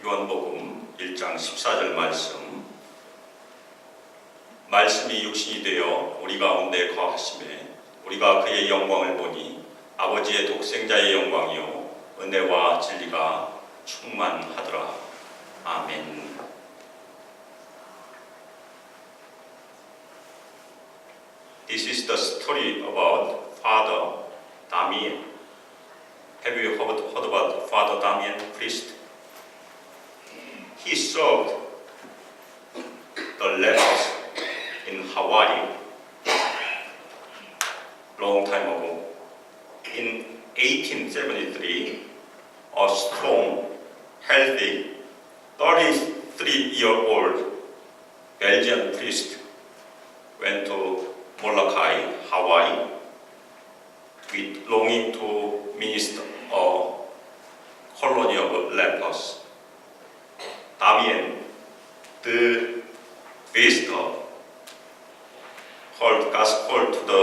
요한복음 1장 14절 말씀이 육신이 되어 우리 가운데 거하심에 우리가 그의 영광을 보니 아버지의 독생자의 영광이요 은혜와 진리가 충만하더라. 아멘. This is the story about Father Damien. Have you heard about Father Damien, priest? He served the lepers in Hawaii long time ago. In 1873, a strong, healthy, 33-year-old Belgian priest went to Molokai, Hawaii, with longing to minister a colony of lepers. Damien, the visitor, God's call to the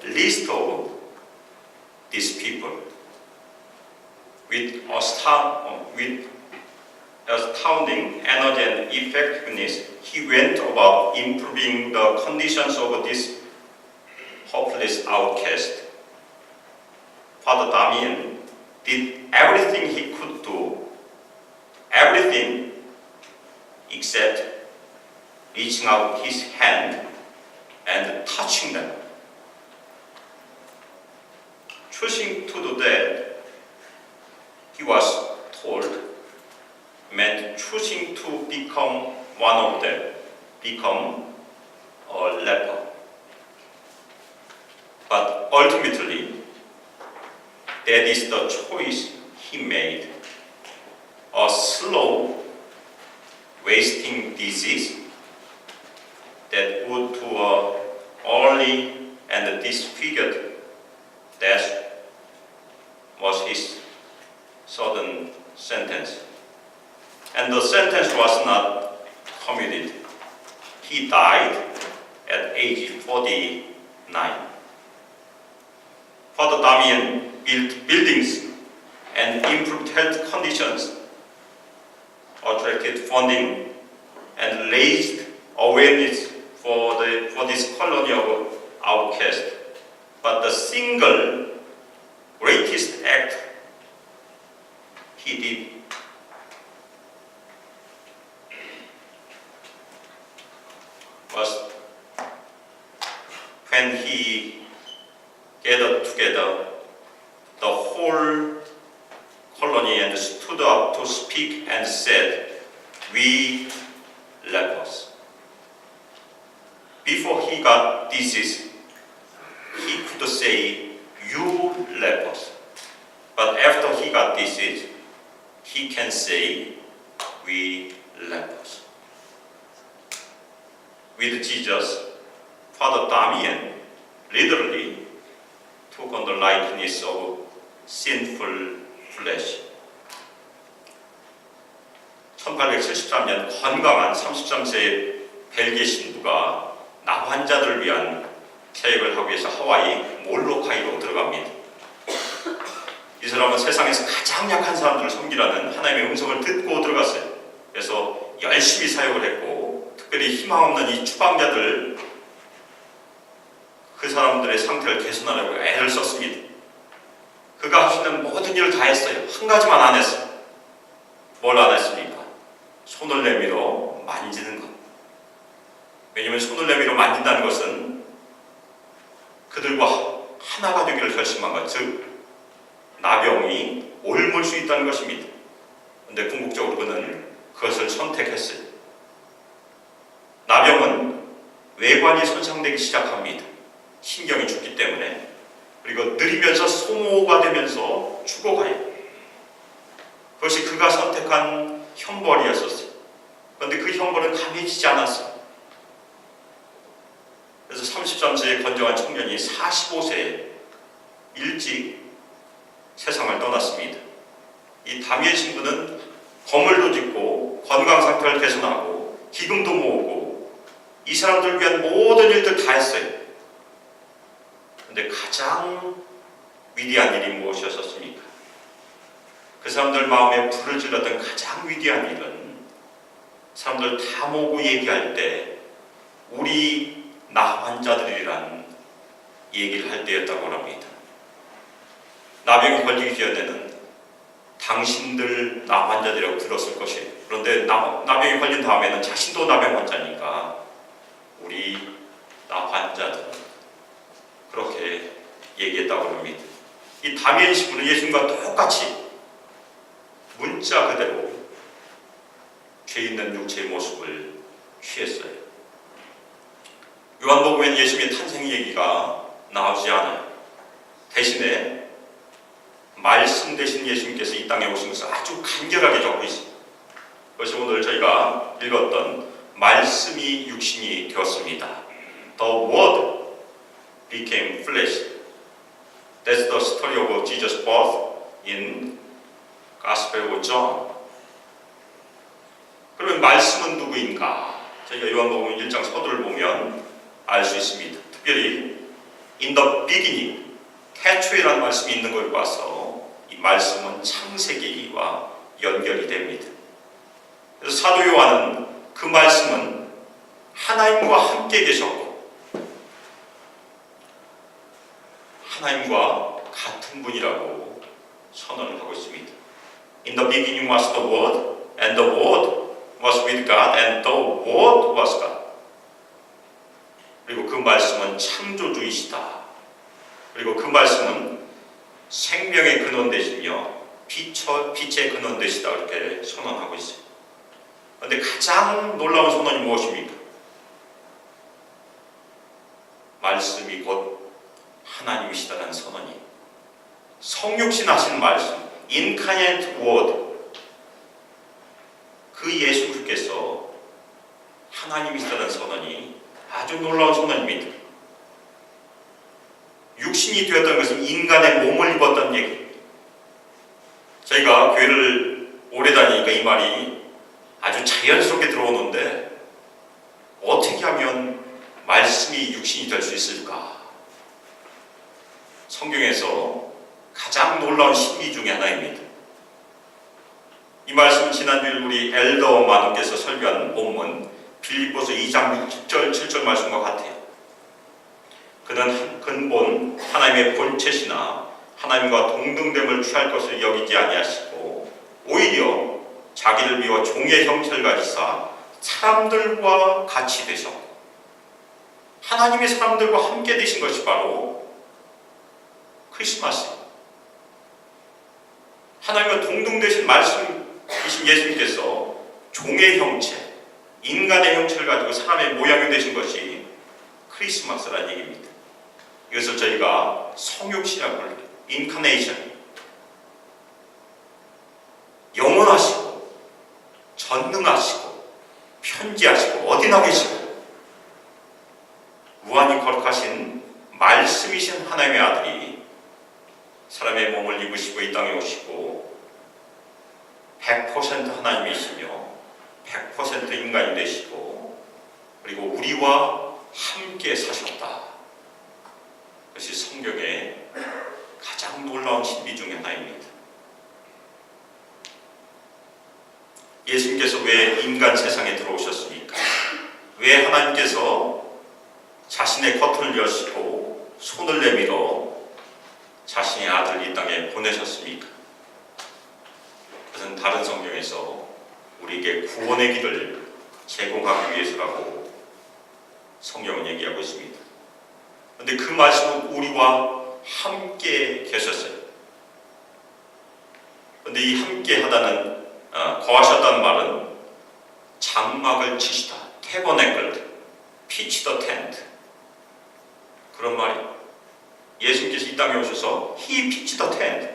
list of these people. With astounding energy and effectiveness, he went about improving the conditions of this hopeless outcast. Father Damien did everything he could do, everything except reaching out his hand and touching them. Choosing to do that, he was told, meant choosing to become one of them, become a leper. But ultimately, that is the choice he made. A slow, wasting disease that would to a early and disfigured death was his sudden sentence. And the sentence was not commuted. He died at age 49. Father Damien built buildings and improved health conditions, attracted funding, and raised awareness for this colony of outcasts. But the single greatest act he did was when he gathered together the whole colony and stood up to speak and said, "We lepers." Before he got disease, he could say, "You lepers." But after he got disease, he can say, "We lepers." With Jesus, Father Damien literally took on the likeness of sinful flesh. 1873년 건강한 33세의 벨기에 신부가 납 환자들을 위한 사역을 하기 위해서 하와이 몰로카이로 들어갑니다. 이 사람은 세상에서 가장 약한 사람들을 섬기라는 하나님의 음성을 듣고 들어갔어요. 그래서 열심히 사역을 했고, 특별히 희망 없는 이 추방자들, 그 사람들의 상태를 개선하려고 애를 썼습니다. 그가 할 수 있는 모든 일을 다 했어요. 한 가지만 안 했어요. 뭘 안 했습니까? 손을 내밀어 만지는 것. 왜냐하면 손을 내밀어 만진다는 것은 그들과 하나가 되기를 결심한 것, 즉 나병이 옮을 수 있다는 것입니다. 그런데 궁극적으로 그는 그것을 선택했어요. 나병은 외관이 손상되기 시작합니다. 신경이 죽기 때문에. 그리고 느리면서 소모가 되면서 죽어가요. 그것이 그가 선택한 형벌이었었어요. 그런데 그 형벌은 감해지지 않았어요. 그래서 33세의 건정한 청년이 45세에 일찍 세상을 떠났습니다. 이 다미엘 신부는 건물도 짓고 건강 상태를 개선하고 기금도 모으고 이 사람들을 위한 모든 일들 다 했어요. 그런데 가장 위대한 일이 무엇이었습니까? 그 사람들 마음에 불을 질렀던 가장 위대한 일은 사람들 다 모으고 얘기할 때 우리 나 환자들이란 얘기를 할 때였다고 합니다. 나병이 걸리기 전에는 당신들 나 환자들이라고 들었을 것이에요. 그런데 나병이 걸린 다음에는 자신도 나병 환자니까 우리 나 환자들 그렇게 얘기했다고 합니다. 이 다니엘 신부는 예수님과 똑같이 문자 그대로 죄 있는 육체의 모습을 취했어요. 요한복음에는 예수님의 탄생 얘기가 나오지 않아요. 대신에 말씀 대신 예수님께서 이 땅에 오신 것을 아주 간결하게 적고 있습니다. 그것이 오늘 저희가 읽었던 말씀이 육신이 되었습니다. The Word became flesh. That's the story of Jesus' birth in Gospel of John. 그러면 말씀은 누구인가? 저희가 요한복음 1장 서두를 보면 알 수 있습니다. 특별히 in the beginning, 태초에라는 말씀이 있는 걸 봐서 이 말씀은 창세기와 연결이 됩니다. 그래서 사도 요한은 그 말씀은 하나님과 함께 계셨고 하나님과 같은 분이라고 선언을 하고 있습니다. In the beginning was the Word, and the Word was with God, and the Word was God. 그리고 그 말씀은 창조주이시다. 그리고 그 말씀은 생명의 근원 되시며 빛의 근원 되시다. 이렇게 선언하고 있어요. 그런데 가장 놀라운 선언이 무엇입니까? 말씀이 곧 하나님이시다는 선언이 성육신 하신 말씀, incarnate word, 그 예수 그리스도께서 하나님이시다는 선언이 아주 놀라운 선언입니다. 육신이 되었던 것은 인간의 몸을 입었다는 얘기입니다. 저희가 교회를 오래 다니니까 이 말이 아주 자연스럽게 들어오는데 어떻게 하면 말씀이 육신이 될 수 있을까? 성경에서 가장 놀라운 신비 중에 하나입니다. 이 말씀은 지난주에 우리 엘더 마누께서 설교한 본문 빌립보서 2장 6절 7절 말씀과 같아요. 그는 근본 하나님의 본체시나 하나님과 동등됨을 취할 것을 여기지 아니하시고 오히려 자기를 비워 종의 형체를 가지사 사람들과 같이 되셨고 하나님의 사람들과 함께 되신 것이 바로 크리스마스입니다. 하나님과 동등되신 말씀이신 예수님께서 종의 형체, 인간의 형체를 가지고 사람의 모양이 되신 것이 크리스마스라는 얘기입니다. 이것을 저희가 성육신이라고 불러요. 인카네이션. 영원하시고 전능하시고 편지하시고 어디나 계시고 무한히 거룩하신 말씀이신 하나님의 아들이 사람의 몸을 입으시고 이 땅에 오시고 100% 하나님이시며 100% 인간이 되시고 그리고 우리와 함께 사셨다. 그것이 성경의 가장 놀라운 신비 중에 하나입니다. 예수님께서 왜 인간 세상에 들어오셨습니까? 왜 하나님께서 자신의 커튼을 여시고 손을 내밀어 자신의 아들을 이 땅에 보내셨습니까? 그것은 다른 성경에서 우리에게 구원의 길을 제공하기 위해서라고 성경은 얘기하고 있습니다. 그런데 그 말씀은 우리와 함께 계셨어요. 그런데 이 함께 하다는 거하셨다는 말은 장막을 치시다, 태버네클, 피치 더 텐트 그런 말이에요. 예수님께서 이 땅에 오셔서 He pitched the tent.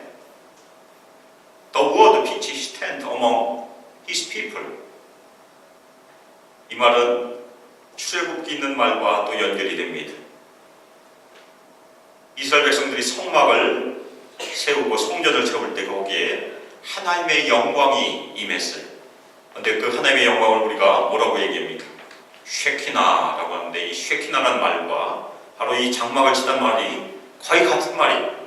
The word pitched his tent among his people. 이 말은 출애굽기 있는 말과 또 연결이 됩니다. 이스라엘 백성들이 성막을 세우고 성전을 세울 때 거기에 하나님의 영광이 임했어요. 그런데 그 하나님의 영광을 우리가 뭐라고 얘기합니까? 쉐키나라고 하는데 이 쉐키나라는 말과 바로 이 장막을 치다는 말이 거의 같은 말이에요.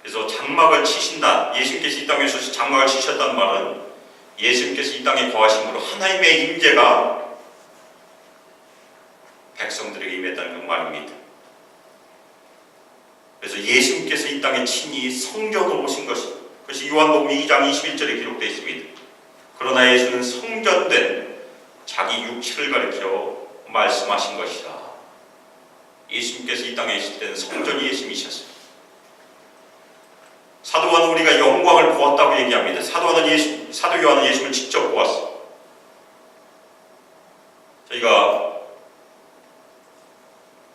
그래서 장막을 치신다. 예수님께서 이 땅에 오셔서 장막을 치셨다는 말은 예수님께서 이 땅에 거하심으로 하나님의 임재가 백성들에게 임했다는 그 말입니다. 그래서 예수님께서 이 땅에 친히 성전으로 오신 그것이 요한복음 2장 21절에 기록되어 있습니다. 그러나 예수는 성전된 자기 육체를 가리켜 말씀하신 것이다. 예수님께서 이 땅에 있을 때는 성전이 예수님이셨어요. 사도 요한은 우리가 영광을 보았다고 얘기합니다. 사도 요한은 예수님을 직접 보았어요. 저희가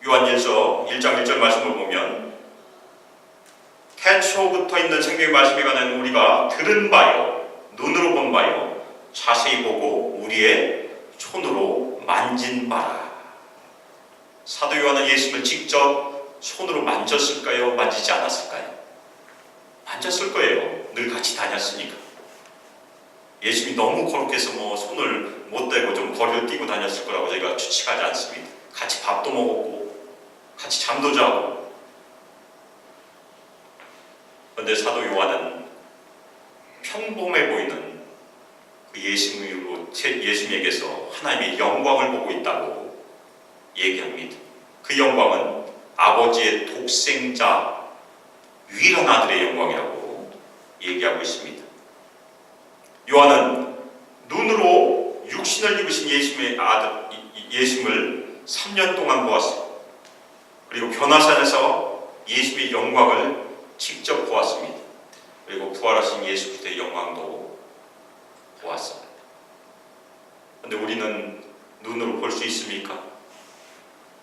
요한일서 1장 1절 말씀을 보면 태초부터 있는 생명의 말씀에 관한 우리가 들은 바요, 눈으로 본 바요, 자세히 보고 우리의 손으로 만진 바라. 사도 요한은 예수님을 직접 손으로 만졌을까요? 만지지 않았을까요? 만졌을 거예요. 늘 같이 다녔으니까. 예수님이 너무 거룩해서 손을 못 대고 좀 거리를 뛰고 다녔을 거라고 저희가 추측하지 않습니다. 같이 밥도 먹었고 같이 잠도 자고. 그런데 사도 요한은 평범해 보이는 그 예수님에게서 하나님의 영광을 보고 있다고 얘기합니다. 그 영광은 아버지의 독생자 유일한 아들의 영광이라고 얘기하고 있습니다. 요한은 눈으로 육신을 입으신 예수님을 3년 동안 보았어요. 그리고 변화산에서 예수님의 영광을 직접 보았습니다. 그리고 부활하신 예수 그리스도의 영광도 보았습니다. 그런데 우리는 눈으로 볼 수 있습니까?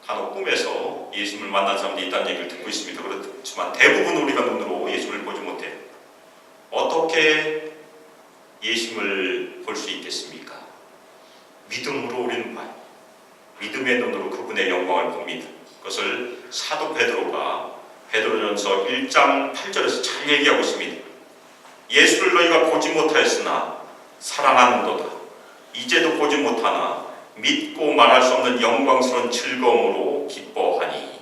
간혹 꿈에서 예수님을 만난 사람들이 있다는 얘기를 듣고 있습니다. 그렇지만 대부분 우리가 눈으로 예수님을 보지 못해요. 어떻게 예수님을 볼 수 있겠습니까? 믿음으로 우리는 봐요. 믿음의 눈으로 그분의 영광을 봅니다. 그것을 사도 베드로전서 1장 8절에서 잘 얘기하고 있습니다. 예수를 너희가 보지 못하였으나 사랑하는도다. 이제도 보지 못하나 믿고 말할 수 없는 영광스러운 즐거움으로 기뻐하니.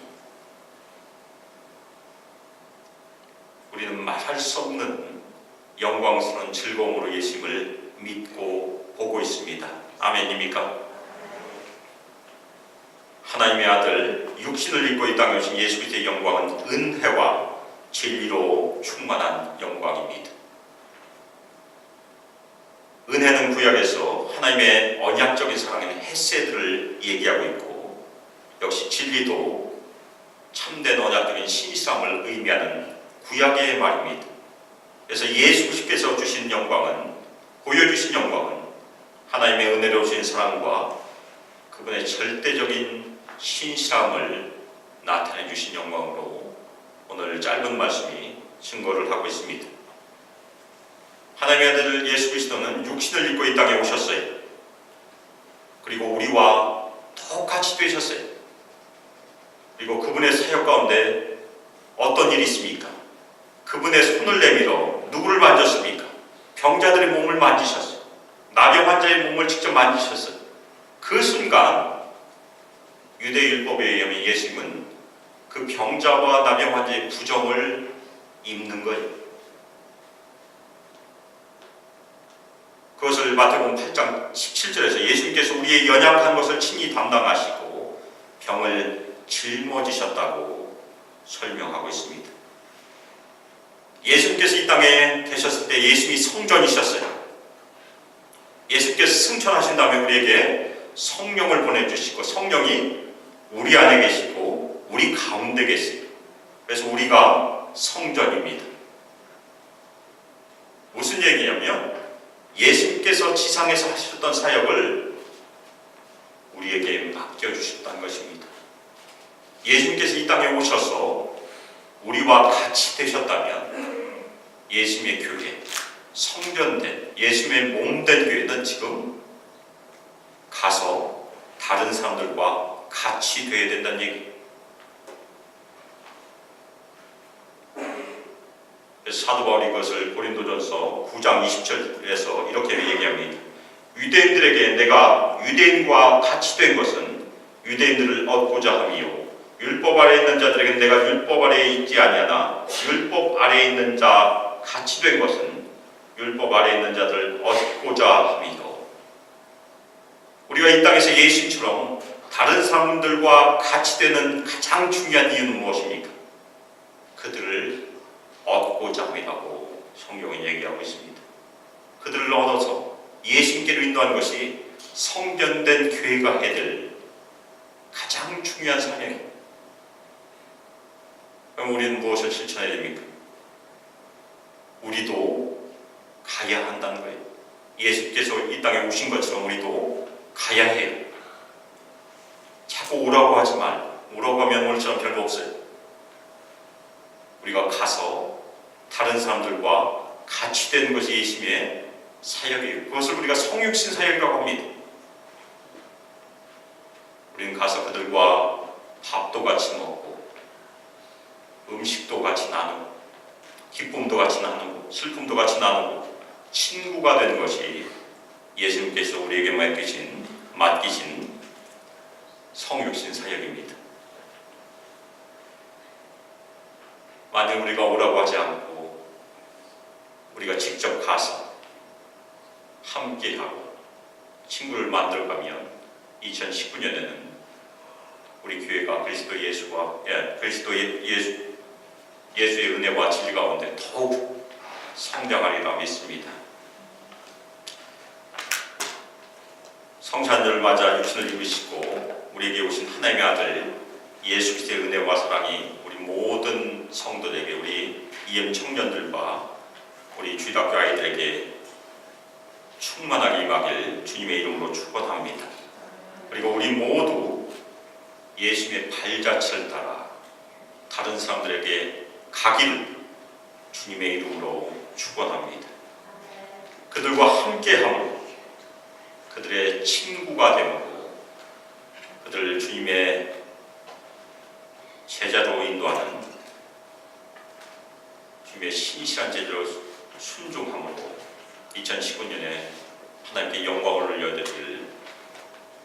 우리는 말할 수 없는 영광스러운 즐거움으로 예수님을 믿고 보고 있습니다. 아멘입니까? 하나님의 아들 육신을 입고 이 땅에 오신 예수 그리스도의 영광은 은혜와 진리로 충만한 영광입니다. 은혜는 구약에서 하나님의 언약적인 사랑인 헤세드를 얘기하고 있고, 역시 진리도 참된 언약적인 신실함을 의미하는 구약의 말입니다. 그래서 예수 그리스도께서 주신 영광은, 보여주신 영광은 하나님의 은혜로우신 사랑과 그분의 절대적인 신실함을 나타내 주신 영광으로 오늘 짧은 말씀이 증거를 하고 있습니다. 하나님의 아들 예수 그리스도는 육신을 입고 이 땅에 오셨어요. 그리고 우리와 똑같이 되셨어요. 그리고 그분의 사역 가운데 어떤 일이 있습니까? 그분의 손을 내밀어 누구를 만졌습니까? 병자들의 몸을 만지셨어요. 나병 환자의 몸을 직접 만지셨어요. 그 순간 유대율법에 의하면 예수님은 그 병자와 나병 환자의 부정을 입는 거예요. 그것을 마태복음 8장 17절에서 예수님께서 우리의 연약한 것을 친히 담당하시고 병을 짊어지셨다고 설명하고 있습니다. 예수님께서 이 땅에 계셨을 때 예수님이 성전이셨어요. 예수님께서 승천하신 다음에 우리에게 성령을 보내주시고 성령이 우리 안에 계시고 우리 가운데 계세요. 그래서 우리가 성전입니다. 무슨 얘기냐면 예수님께서 지상에서 하셨던 사역을 우리에게 맡겨주셨다는 것입니다. 예수님께서 이 땅에 오셔서 우리와 같이 되셨다면 예수님의 교회, 성전된 예수님의 몸된 교회는 지금 가서 다른 사람들과 같이 되어야 된다는 얘기예요. 사도 바울이 이것을 고린도전서 9장 20절에서 이렇게 얘기합니다. 유대인들에게 내가 유대인과 같이 된 것은 유대인들을 얻고자 함이요 율법 아래에 있는 자들에게 내가 율법 아래에 있지 아니하나 율법 아래에 있는 자 같이 된 것은 율법 아래에 있는 자들 얻고자 함이요. 우리가 이 땅에서 예수님처럼 다른 사람들과 같이 되는 가장 중요한 이유는 무엇입니까? 그들을 얻고자 함이라고 성경은 얘기하고 있습니다. 그들을 얻어서 예수님께로 인도하는 것이 성전된 교회가 해야 될 가장 중요한 사명입니다. 그럼 우리는 무엇을 실천해야 됩니까? 우리도 가야 한다는 거예요. 예수께서 이 땅에 오신 것처럼 우리도 가야 해요. 자꾸 오라고 하지 말고, 오라고 하면 오늘처럼 별로 없어요. 우리가 가서 다른 사람들과 같이 되는 것이 예수님의 사역이에요. 그것을 우리가 성육신 사역이라고 합니다. 우리는 가서 그들과 밥도 같이 먹고 음식도 같이 나누고 기쁨도 같이 나누고 슬픔도 같이 나누고 친구가 되는 것이 예수님께서 우리에게 맡기신 성육신 사역입니다. 만약 우리가 오라고 하지 않고 우리가 직접 가서 함께하고 친구를 만들어가면 2019년에는 우리 교회가 예수의 은혜와 진리 가운데 더욱 성장하리라 믿습니다. 성찬절을 맞아 육신을 입으시고 우리에게 오신 하나님의 아들 예수 그리스도의 은혜와 사랑이 우리 모든 성도들에게, 우리 EM 청년들과 우리 주일학교 아이들에게 충만하게 임하길 주님의 이름으로 축원합니다. 그리고 우리 모두 예수님의 발자취를 따라 다른 사람들에게 가기를 주님의 이름으로 축원합니다. 그들과 함께함으로 그들의 친구가 되고 그들을 주님의 제자로 인도하는 주님의 신실한 제자로 순종함으로 2019년에 하나님께 영광을 올려드릴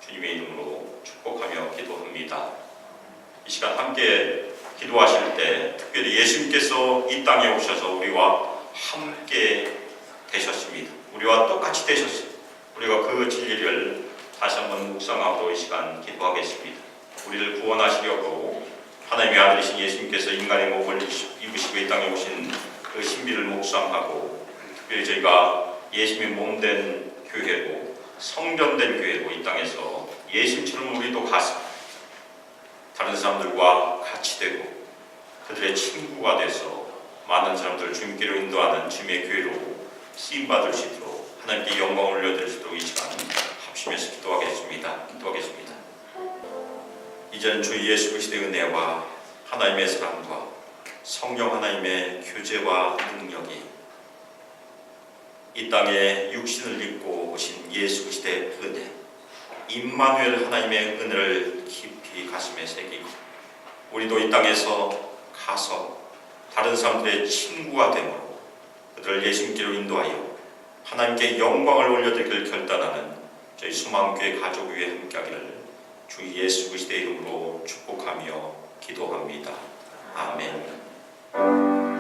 주님의 이름으로 축복하며 기도합니다. 이 시간 함께 기도하실 때 특별히 예수님께서 이 땅에 오셔서 우리와 함께 되셨습니다. 우리와 똑같이 되셨습니다. 우리가 그 진리를 다시 한번 묵상하고 이 시간 기도하겠습니다. 우리를 구원하시려고 하나님의 아들이신 예수님께서 인간의 몸을 입으시고 이 땅에 오신 그 신비를 묵상하고 특별히 저희가 예수님의 몸된 교회고 성전된 교회고 이 땅에서 예수님처럼 우리도 가서 다른 사람들과 같이 되고 그들의 친구가 돼서 많은 사람들을 주님께로 인도하는 주님의 교회로 쓰임받을 수 있도록 하나님께 영광을 올려드릴 수 있도록 이 시간 합심해서 기도하겠습니다. 이제는 주 예수 그리스도의 은혜와 하나님의 사랑과 성령 하나님의 교제와 능력이 이 땅에 육신을 입고 오신 예수 그리스도의 은혜, 임마누엘 하나님의 은혜를 깊이 가슴에 새기고 우리도 이 땅에서 가서 다른 사람들의 친구가 되므로 그들을 예수님께로 인도하여 하나님께 영광을 올려드리기를 결단하는 저희 수망교회 가족 위에 함께하기를 주 예수 그리스도의 이름으로 축복하며 기도합니다. 아멘.